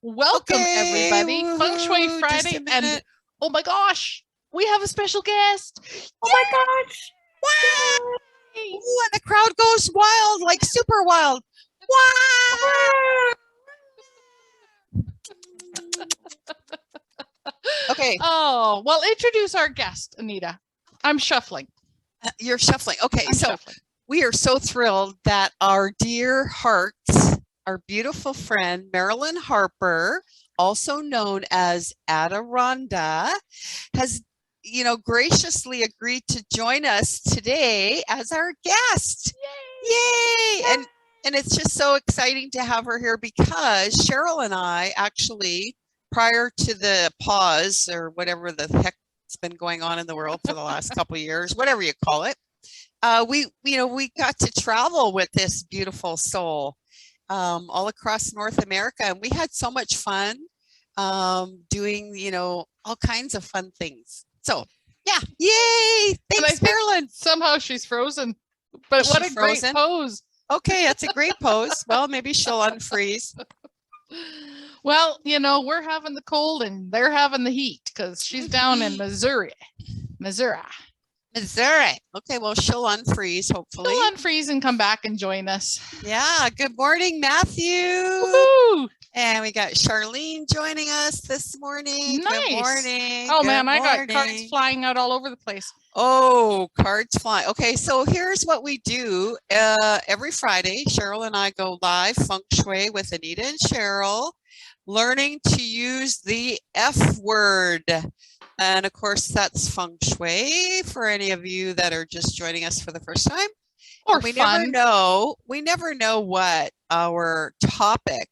Welcome, Okay, everybody. Feng Shui woohoo, just Friday. a And minute. oh my gosh, we have a special guest. Oh my gosh. Wow! Yay! Ooh, and the crowd goes wild, like super wild. Wow! Okay, Oh, well, introduce our guest, Anita. I'm shuffling. you're shuffling. Okay, I'm so shuffling. we are so thrilled that our dear hearts, our beautiful friend, Marilyn Harper, also known as Adironda, has graciously agreed to join us today as our guest. Yay! And it's just so exciting to have her here because Cheryl and I actually, prior to the pause or whatever the heck's been going on in the world for the last couple of years, whatever you call it, we got to travel with this beautiful soul all across North America, and we had so much fun doing all kinds of fun things. So yeah, yay! Thanks, Marilyn. Somehow she's frozen, but what a great pose. Okay, that's a great pose. Well, maybe she'll unfreeze. Well, we're having the cold and they're having the heat because she's down in Missouri. Okay, well, she'll unfreeze, hopefully. She'll unfreeze and come back and join us. Yeah, good morning, Matthew. Woo-hoo! And we got Charlene joining us this morning. Nice. Good morning. Oh, man, I got cards flying out all over the place. Oh, cards flying. Okay, so here's what we do. Every Friday, Cheryl and I go live Feng Shui with Anita and Cheryl, learning to use the F word. And of course, that's Feng Shui for any of you that are just joining us for the first time. Or we fun. never know what our topic.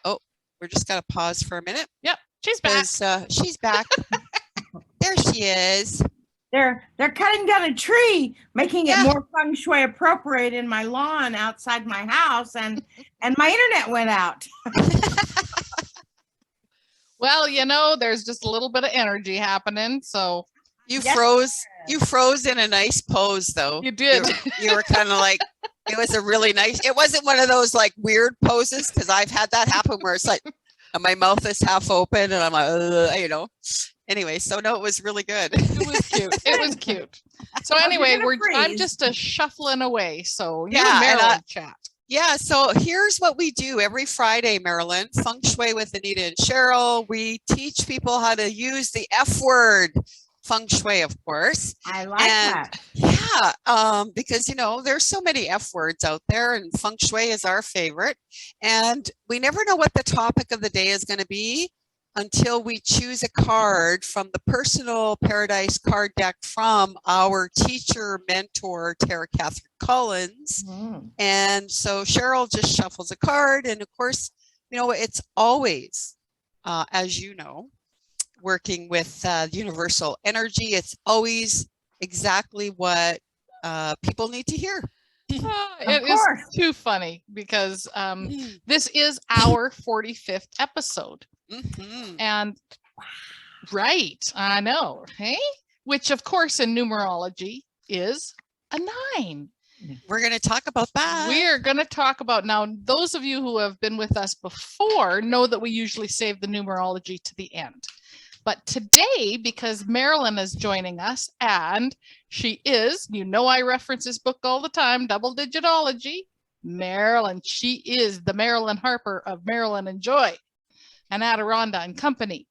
Oh, we're just gonna pause for a minute. Yep, she's back. She's back. There she is. They're cutting down a tree, making it more Feng Shui appropriate in my lawn outside my house, and my internet went out. Well, there's just a little bit of energy happening, so you froze in a nice pose, though. You did. You were kind of like, it was a really nice, it wasn't one of those like weird poses, because I've had that happen where it's like my mouth is half open and I'm like, Anyway, so no, it was really good. It was cute. It was cute. So anyway, I'm just shuffling away. So you and Marilyn chat. Yeah, so here's what we do every Friday, Marilyn. Feng Shui with Anita and Cheryl. We teach people how to use the F word, Feng Shui, of course. I like that. Yeah, because, there's so many F words out there, and Feng Shui is our favorite. And we never know what the topic of the day is going to be until we choose a card from the Personal Paradise card deck from our teacher, mentor, Tara Catherine Collins. And so Cheryl just shuffles a card. And of course, it's always, as you know, working with universal energy. It's always exactly what people need to hear. It is too funny because this is our 45th episode. And right, I know, hey? Which of course in numerology is a 9. We're going to talk about that. We're going to talk about, now those of you who have been with us before know that we usually save the numerology to the end. But today, because Marilyn is joining us, and she is, I reference this book all the time, Double Digitology. Marilyn, she is the Marilyn Harper of Marilyn and Joy and Adironda and Company.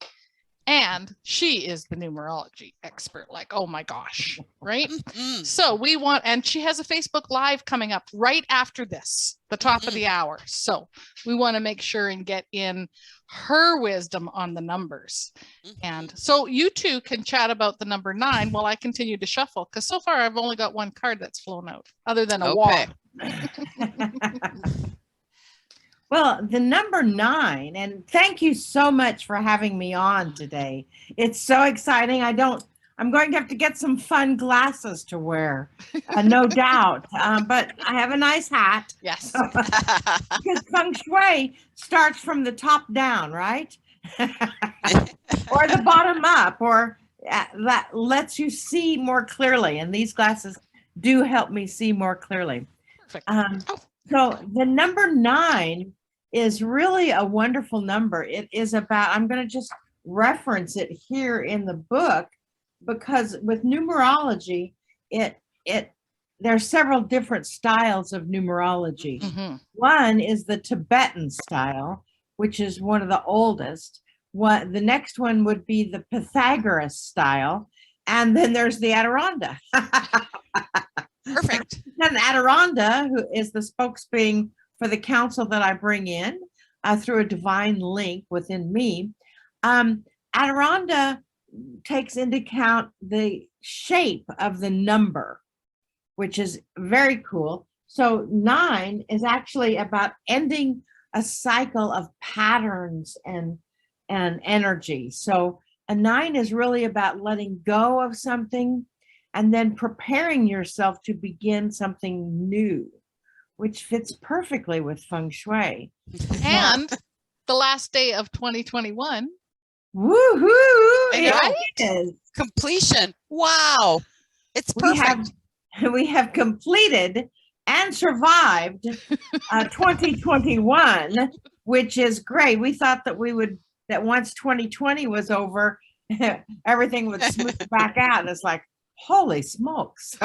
And she is the numerology expert, like, oh my gosh, right? So we want, and she has a Facebook Live coming up right after this, the top of the hour. So we want to make sure and get in her wisdom on the numbers. And so you two can chat about the number 9 while I continue to shuffle, because so far I've only got one card that's flown out, other than a wall. Well, the number 9, and thank you so much for having me on today. It's so exciting. I'm going to have to get some fun glasses to wear, no doubt. But I have a nice hat. Yes. Because Feng Shui starts from the top down, right? Or the bottom up, or that lets you see more clearly. And these glasses do help me see more clearly. Perfect. So the number 9 is really a wonderful number. It is about, I'm going to just reference it here in the book, because with numerology, there are several different styles of numerology. One is the Tibetan style, which is one of the oldest. The next one would be the Pythagoras style, and then there's the Adironda. Perfect. And Adironda, who is the spokesbeing for the council that I bring in through a divine link within me. Adironda takes into account the shape of the number, which is very cool. So 9 is actually about ending a cycle of patterns and energy. So a 9 is really about letting go of something and then preparing yourself to begin something new, which fits perfectly with Feng Shui. And the last day of 2021. Woohoo! Right? It is. Completion. Wow. It's perfect. We have completed and survived 2021, which is great. We thought that that once 2020 was over, everything would smooth back out. And it's like, holy smokes.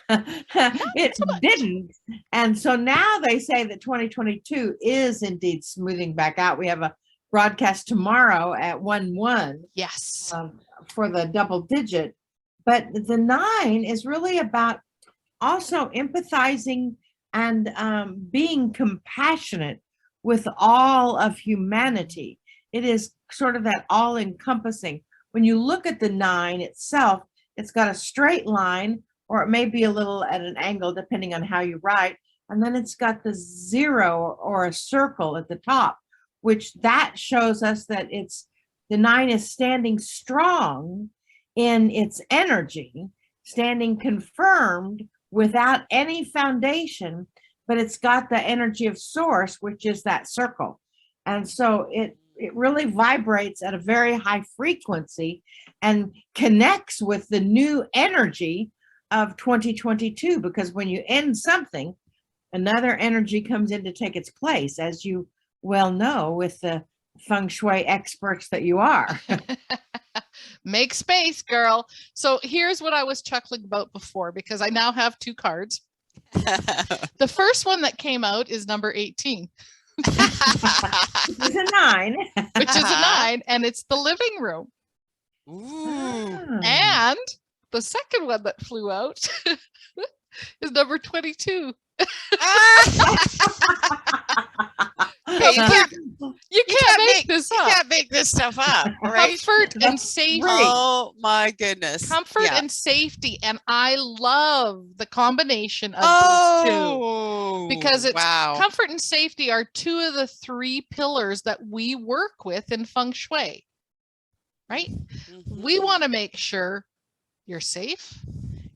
It didn't. And so now they say that 2022 is indeed smoothing back out. We have a broadcast tomorrow at 1/1. Yes. For the double digit. But the 9 is really about also empathizing and being compassionate with all of humanity. It is sort of that all-encompassing. When you look at the 9 itself, it's got a straight line, or it may be a little at an angle depending on how you write. And then it's got the 0 or a circle at the top, which that shows us that the 9 is standing strong in its energy, standing confirmed without any foundation, but it's got the energy of source, which is that circle. And so it really vibrates at a very high frequency and connects with the new energy of 2022, because when you end something, another energy comes in to take its place, as you well know with the Feng Shui experts that you are. Make space, girl. So here's what I was chuckling about before, because I now have 2 cards. The first one that came out is number 18. Which is a 9. Which is a 9, and it's the living room. Ooh. And the second one that flew out is number 22. You can't make this up. You can't make this stuff up, right? Comfort and safety. Oh my goodness. Comfort and safety. And I love the combination of these two, because it's comfort and safety are 2 of the 3 pillars that we work with in Feng Shui, right? We want to make sure you're safe,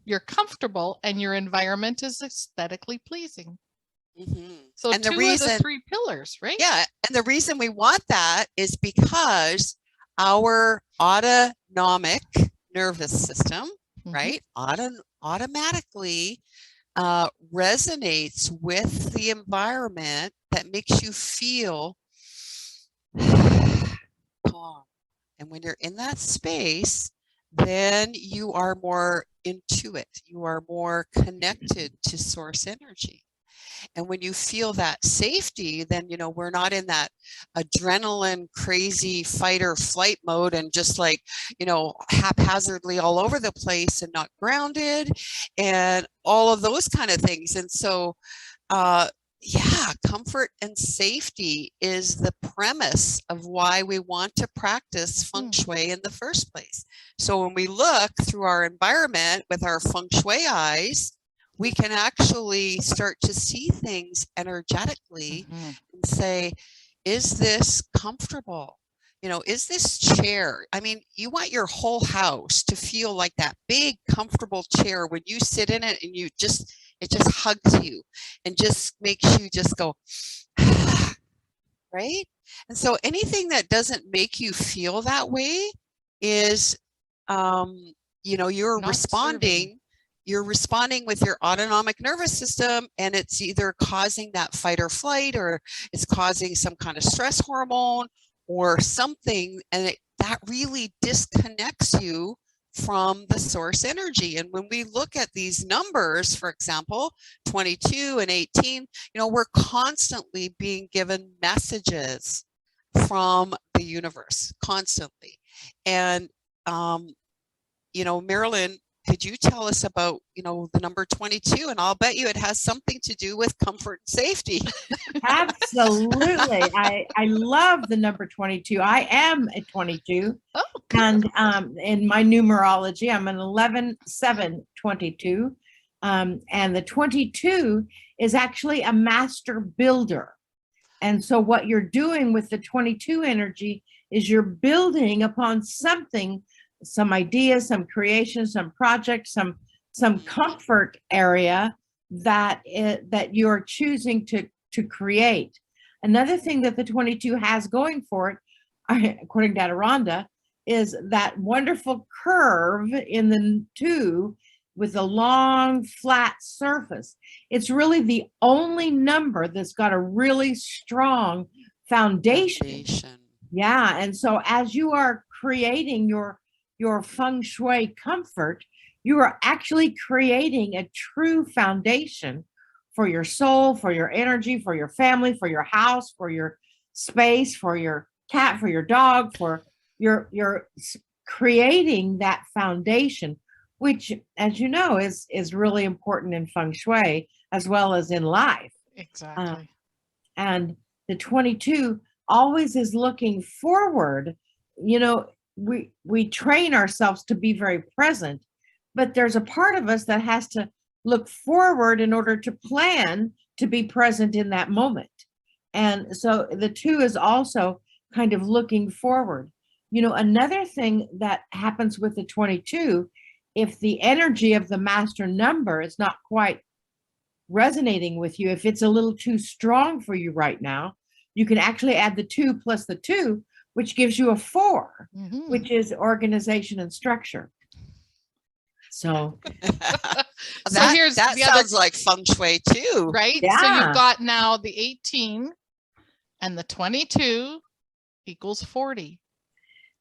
you're comfortable, and your environment is aesthetically pleasing. So and 2 of the 3 pillars, right? Yeah. And the reason we want that is because our autonomic nervous system, right, automatically resonates with the environment that makes you feel calm. And when you're in that space, then you are more intuitive. You are more connected to source energy. And when you feel that safety, then, you know, we're not in that adrenaline crazy fight or flight mode and just like, you know, haphazardly all over the place and not grounded and all of those kind of things. And so, yeah, comfort and safety is the premise of why we want to practice Feng Shui in the first place. So when we look through our environment with our Feng Shui eyes, we can actually start to see things energetically and say, is this comfortable? You know, is this chair? I mean, you want your whole house to feel like that big, comfortable chair when you sit in it and it just hugs you and just makes you just go, right? And so anything that doesn't make you feel that way is, you know, you're not responding serving. you're responding with your autonomic nervous system, and it's either causing that fight or flight, or it's causing some kind of stress hormone or something, and that really disconnects you from the source energy. And when we look at these numbers, for example, 22 and 18, we're constantly being given messages from the universe, constantly. And Marilyn, could you tell us about, the number 22? And I'll bet you it has something to do with comfort and safety. Absolutely. I love the number 22. I am a 22. Oh, and in my numerology, I'm an 11-7-22. And the 22 is actually a master builder. And so what you're doing with the 22 energy is you're building upon something, some idea, some creation, some project, some comfort area that you're choosing to create. Another thing that the 22 has going for it, according to Rhonda, is that wonderful curve in the 2 with a long flat surface. It's really the only number that's got a really strong foundation. Yeah, and so as you are creating your Feng Shui comfort, you are actually creating a true foundation for your soul, for your energy, for your family, for your house, for your space, for your cat, for your dog, for you're creating that foundation, which, as you know, is really important in Feng Shui as well as in life. Exactly. And the 22 always is looking forward. We train ourselves to be very present, but there's a part of us that has to look forward in order to plan to be present in that moment. And so the 2 is also kind of looking forward. Another thing that happens with the 22, if the energy of the master number is not quite resonating with you, if it's a little too strong for you right now, you can actually add the 2 plus the 2, which gives you a 4, which is organization and structure. So that sounds like Feng Shui too, right? Yeah. So you've got now the 18 and the 22 equals 40,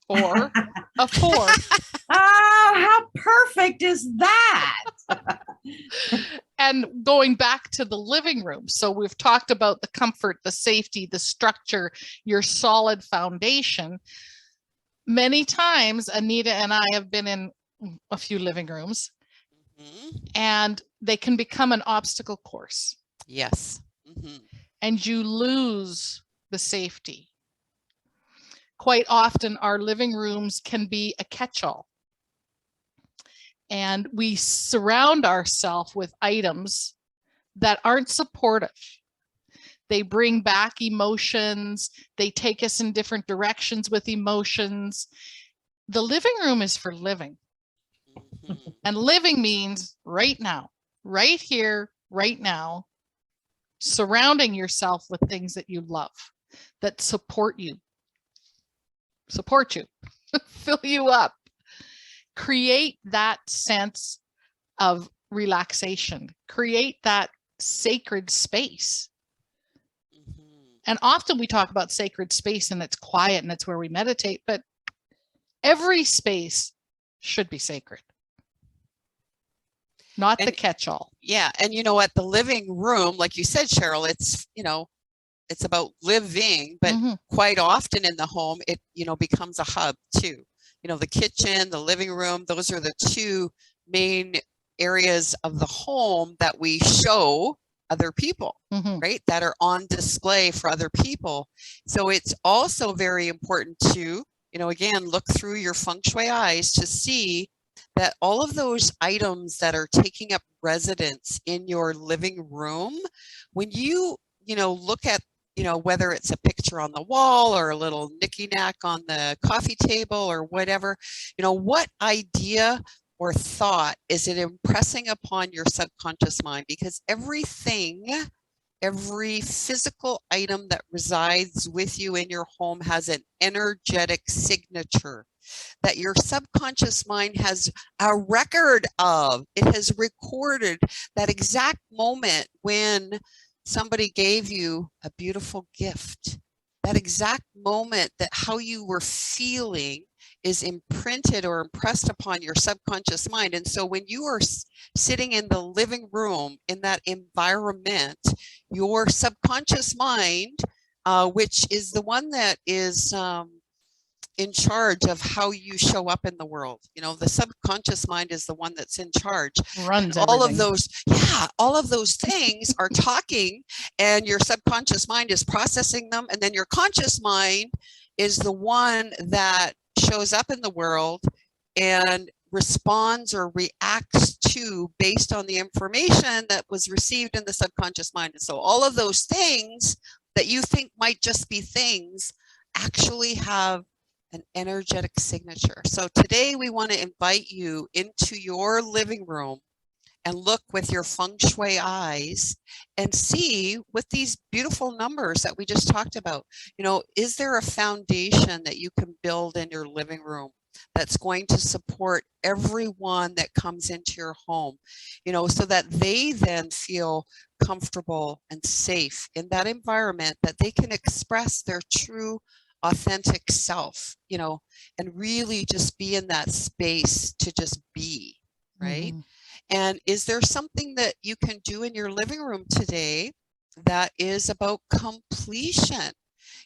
or a 4. Oh, how perfect is that? And going back to the living room. So we've talked about the comfort, the safety, the structure, your solid foundation. Many times, Anita and I have been in a few living rooms, and they can become an obstacle course. Yes. And you lose the safety. Quite often, our living rooms can be a catch-all. And we surround ourselves with items that aren't supportive. They bring back emotions. They take us in different directions with emotions. The living room is for living. And living means right now, right here, right now, surrounding yourself with things that you love, that support you, fill you up. Create that sense of relaxation, create that sacred space. And often we talk about sacred space and it's quiet and it's where we meditate, but every space should be sacred, not the catch-all. Yeah. And you know what, the living room, like you said, Cheryl, it's, it's about living, but quite often in the home, it, becomes a hub too. The kitchen, the living room, those are the 2 main areas of the home that we show other people, right? That are on display for other people. So it's also very important to, again, look through your Feng Shui eyes to see that all of those items that are taking up residence in your living room, when you, look at, whether it's a picture on the wall or a little knicky-knack on the coffee table or whatever, what idea or thought is it impressing upon your subconscious mind? Because everything, every physical item that resides with you in your home has an energetic signature that your subconscious mind has a record of. It has recorded that exact moment when somebody gave you a beautiful gift. That exact moment, that how you were feeling is imprinted or impressed upon your subconscious mind. And so when you are sitting in the living room in that environment, your subconscious mind, which is the one that is in charge of how you show up in the world. You know, the subconscious mind is the one that's in charge. Runs all everything. of those, yeah, all of those things are talking, and your subconscious mind is processing them. And then your conscious mind is the one that shows up in the world and responds or reacts to based on the information that was received in the subconscious mind. And so all of those things that you think might just be things actually have an energetic signature. So today we want to invite you into your living room and look with your feng shui eyes and see with these beautiful numbers that we just talked about, you know, is there a foundation that you can build in your living room that's going to support everyone that comes into your home, you know, so that they then feel comfortable and safe in that environment, that they can express their true authentic self, you know, and really just be in that space to just be, right? Mm-hmm. And is there something that you can do in your living room today that is about completion?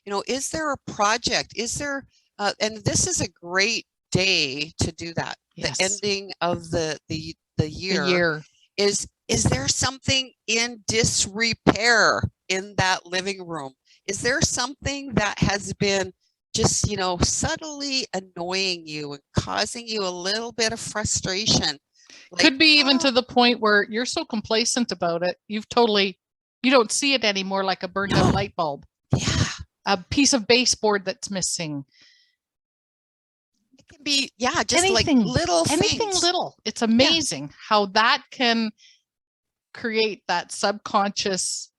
You know, is there a project? Is there, and this is a great day to do that. Yes. The ending of the year. Is there something in disrepair in that living room? Is there something that has been just, you know, subtly annoying you and causing you a little bit of frustration? Like, could be even to the point where you're so complacent about it, you don't see it anymore, like a burned out light bulb. Yeah. A piece of baseboard that's missing. It can be, yeah, just anything, like little anything things. little. It's amazing how that can create that subconscious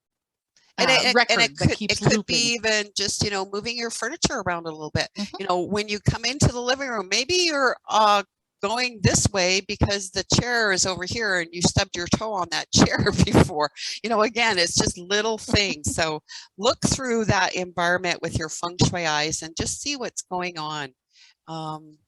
record that keeps looping. Could be even just, you know, moving your furniture around a little bit. Mm-hmm. You know, when you come into the living room, maybe you're going this way because the chair is over here and you stubbed your toe on that chair before. You know, again, it's just little things. So look through that environment with your feng shui eyes and just see what's going on.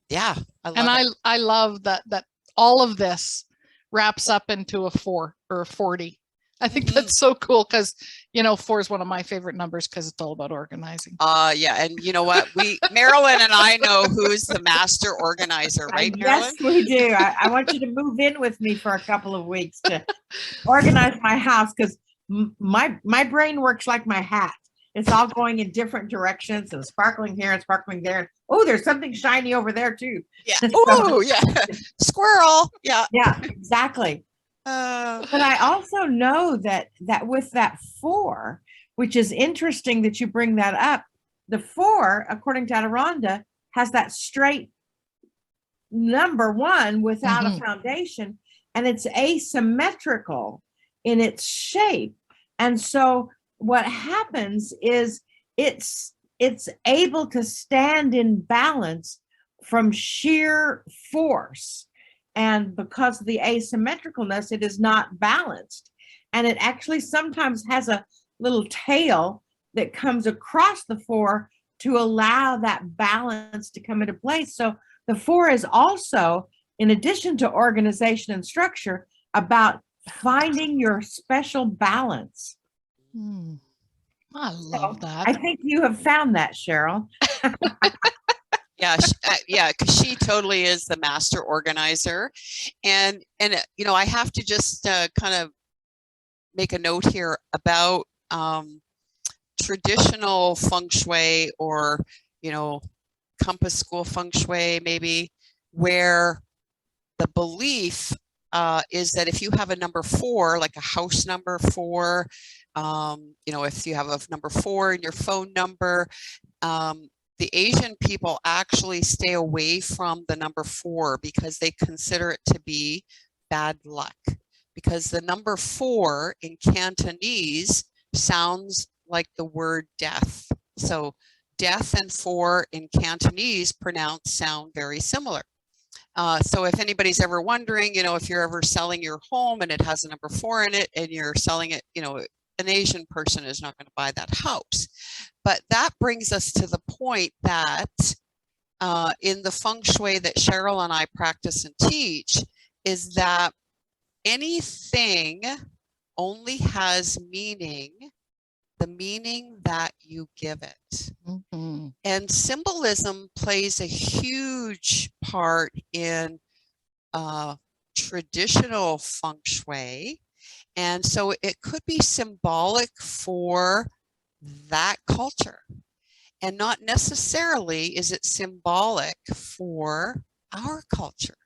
Yeah, I love that all of this wraps up into a 4 or a 40. I think that's so cool because, you know, 4 is one of my favorite numbers because it's all about organizing. Yeah. And you know what? Marilyn and I know who's the master organizer, right, Marilyn? Yes, we do. I want you to move in with me for a couple of weeks to organize my house because my brain works like my hat. It's all going in different directions and sparkling here and sparkling there. Oh, there's something shiny over there too. Yeah. Oh, yeah. Squirrel. Yeah. Yeah, exactly. But I also know that with that 4, which is interesting that you bring that up, the 4, according to Adirondha, has that straight number 1 without a foundation, and it's asymmetrical in its shape. And so what happens is it's able to stand in balance from sheer force. And because of the asymmetricalness, it is not balanced. And it actually sometimes has a little tail that comes across the 4 to allow that balance to come into place. So the 4 is also, in addition to organization and structure, about finding your special balance. I love that. I think you have found that, Cheryl. Yeah, because she totally is the master organizer. And you know, I have to just kind of make a note here about traditional feng shui, or, you know, compass school feng shui, maybe, where the belief is that if you have a number 4, like a house number 4, you know, if you have a number 4 in your phone number, the Asian people actually stay away from the number 4 because they consider it to be bad luck. Because the number 4 in Cantonese sounds like the word death. So death and 4 in Cantonese sound very similar. So if anybody's ever wondering, if you're ever selling your home and it has a number 4 in it and you're selling it, an Asian person is not going to buy that house. But that brings us to the point that in the Feng Shui that Cheryl and I practice and teach is that anything only has meaning, the meaning that you give it. Mhm. And symbolism plays a huge part in traditional Feng Shui. And so it could be symbolic for that culture. And not necessarily is it symbolic for our culture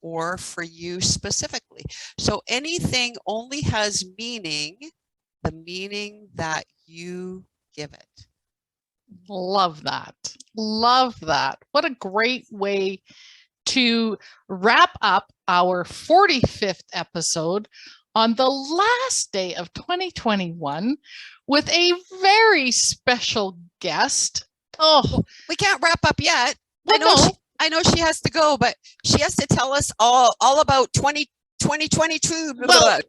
or for you specifically. So anything only has meaning, the meaning that you give it. Love that. Love that. What a great way to wrap up our 45th episode on the last day of 2021 with a very special guest. Oh, We can't wrap up yet. well, I know she has to go, but she has to tell us all about 2022. Well,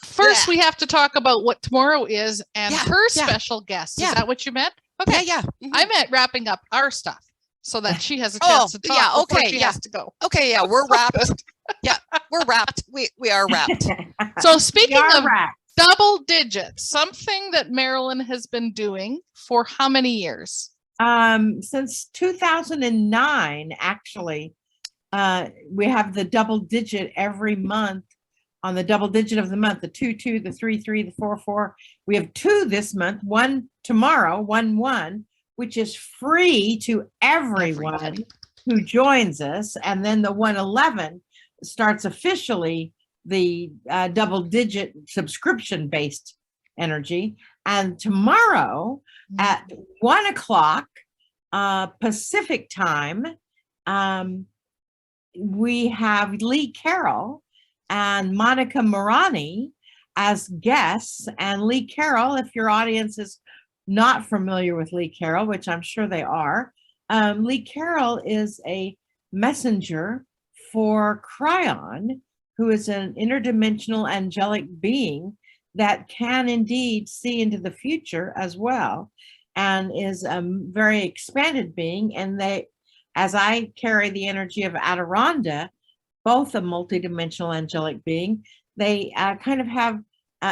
first Yeah. we have to talk about what tomorrow is and Yeah, her yeah, special guest. yeah. Is that what you meant? Okay. Yeah. I meant wrapping up our stuff so that she has a Oh, chance to talk yeah, before okay, she yeah. has to go. Okay, yeah, we're wrapped. Yeah, we're wrapped. We are wrapped. So speaking of right. double digits, something that Marilyn has been doing for how many years? Since 2009, actually, we have the double digit every month on the double digit of the month, the 2, the 3, the 4. We have 2 this month, 1 tomorrow, 1, which is free to everyone Everybody. who joins us. And then the 111 starts officially the double digit subscription based energy. And tomorrow at 1 o'clock Pacific time, we have Lee Carroll and Monica Morani as guests. And Lee Carroll, if your audience is not familiar with Lee Carroll, which I'm sure they are, Lee Carroll is a messenger for Cryon, who is an interdimensional angelic being that can indeed see into the future as well, and is a very expanded being. And they, as I carry the energy of Adironda, both a multidimensional angelic being, they kind of have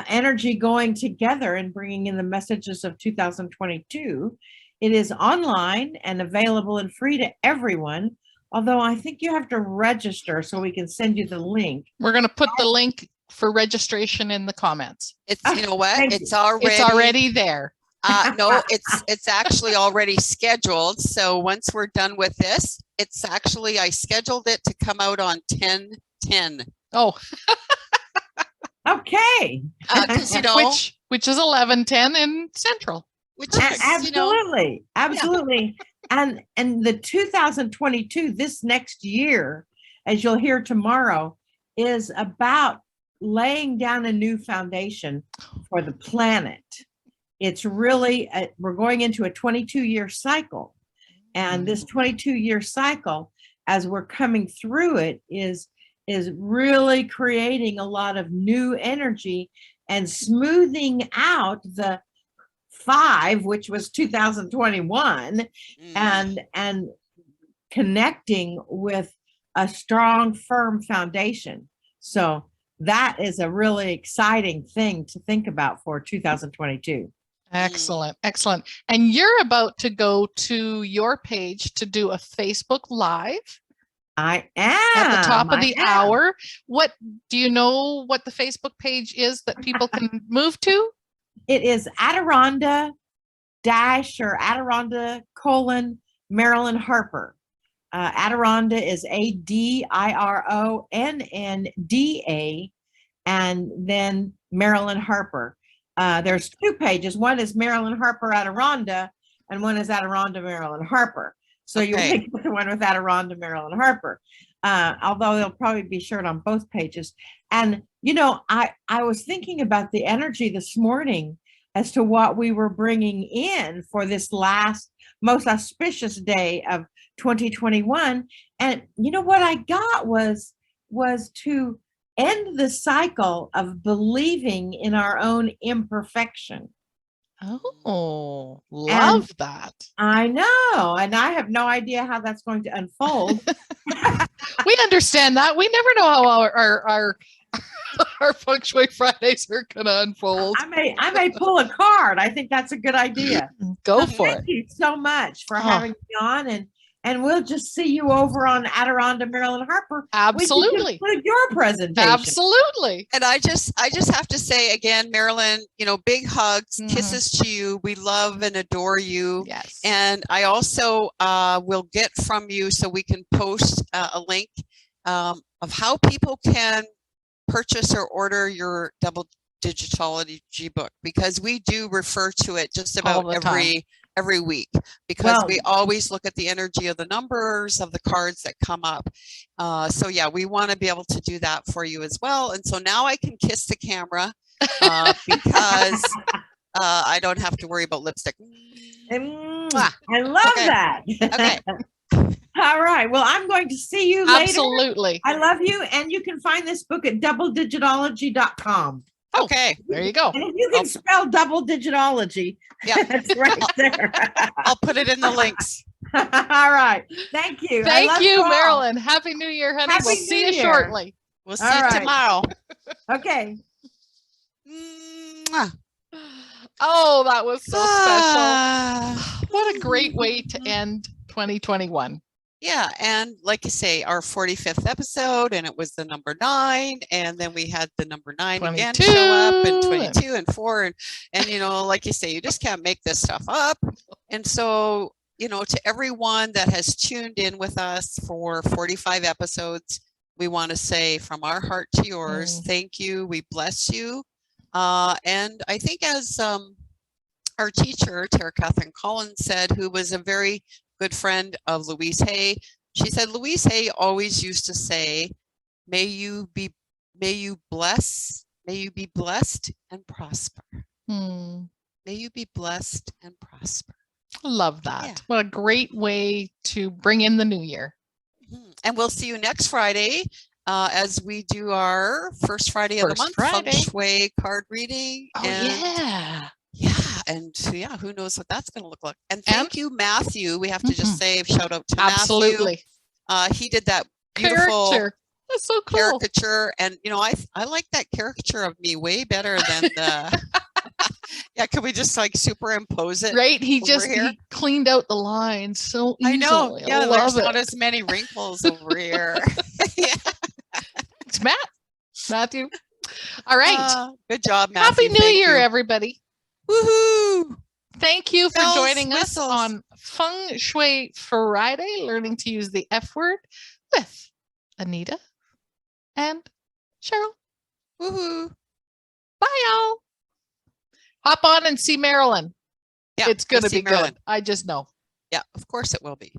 energy going together and bringing in the messages of 2022. It is online and available and free to everyone, although I think you have to register so we can send you the link. We're going to put the link for registration in the comments. It's, you know what? Thank It's you. already, It's already there. no, it's actually already scheduled. So once we're done with this, it's actually, I scheduled it to come out on 10/10. Oh, Okay. Because, you know, which is 11:10 in Central. which is, you know, Absolutely, absolutely. And the 2022, this next year, as you'll hear tomorrow, is about laying down a new foundation for the planet. It's really, we're going into a 22-year cycle. And this 22-year cycle, as we're coming through it, is really creating a lot of new energy and smoothing out the 5, which was 2021, and connecting with a strong, firm foundation. So that is a really exciting thing to think about for 2022. Excellent, excellent. And you're about to go to your page to do a Facebook Live I am at the top of the I am. hour. What do you know what the Facebook page is that people can move to? It is Adironda Marilyn Harper. Adironda is ADIRONNDA, and then Marilyn Harper. There's 2 pages. One is Marilyn Harper Adironda, and one is Adironda Marilyn Harper. So you Okay. pick the one with Adironda Marilyn Harper. Although they'll probably be shared on both pages. And you know, I was thinking about the energy this morning as to what we were bringing in for this last most auspicious day of 2021. And you know what I got was to end the cycle of believing in our own imperfection. Oh, And love that. I know, and I have no idea how that's going to unfold. We understand that. We never know how our Feng Shui Fridays are going to unfold. I may pull a card. I think that's a good idea. Go for it. Thank you so much for Oh. having me on, and we'll just see you over on Adironda, Marilyn Harper. Absolutely. Conclude your presentation. Absolutely. And I just have to say again, Marilyn, big hugs, kisses to you. We love and adore you. Yes. And I also will get from you so we can post a link of how people can purchase or order your Double Digitology book, because we do refer to it just about every week, because we always look at the energy of the numbers of the cards that come up. So yeah, we want to be able to do that for you as well. And so now I can kiss the camera because I don't have to worry about lipstick. I love that. Okay. All right. Well, I'm going to see you later. Absolutely. I love you. And you can find this book at doubledigitology.com. Okay. There you go. And if you can spell double digitology, yeah, that's right there. I'll put it in the links. All right. Thank you. Thank you, Marilyn. Happy New Year, honey. We'll see you shortly. We'll see you tomorrow. Okay. Oh, that was so special. What a great way to end 2021. Yeah, and like you say, our 45th episode, and it was the number 9, and then we had the number 9 again show up, and 22 and 4, and like you say, you just can't make this stuff up. And so, to everyone that has tuned in with us for 45 episodes, we want to say from our heart to yours, thank you. We bless you. And I think as our teacher, Tara Catherine Collins, said, who was a very good friend of Louise Hay, she said Louise Hay always used to say, may you be blessed and prosper. May you be blessed and prosper. I love that. Yeah. What a great way to bring in the new year. And we'll see you next Friday as we do our first Friday of the month Feng Shui card reading. Oh, yeah. Yeah, and who knows what that's going to look like. And thank you, Matthew. We have to just say shout out to Matthew. He did that beautiful caricature. That's so cool. Caricature, and I like that caricature of me way better than the. Yeah, could we just superimpose it? Right, he cleaned out the lines so easily. I know. Yeah, there's not it. as many wrinkles over here. Yeah. It's Matthew. All right. Good job, Matthew. Happy New Year, everybody. Woohoo! Thank you for joining us on Feng Shui Friday, learning to use the F word with Anita and Cheryl. Woohoo! Bye, y'all. Hop on and see Marilyn. Yeah, it's going to be good. I just know. Yeah, of course it will be.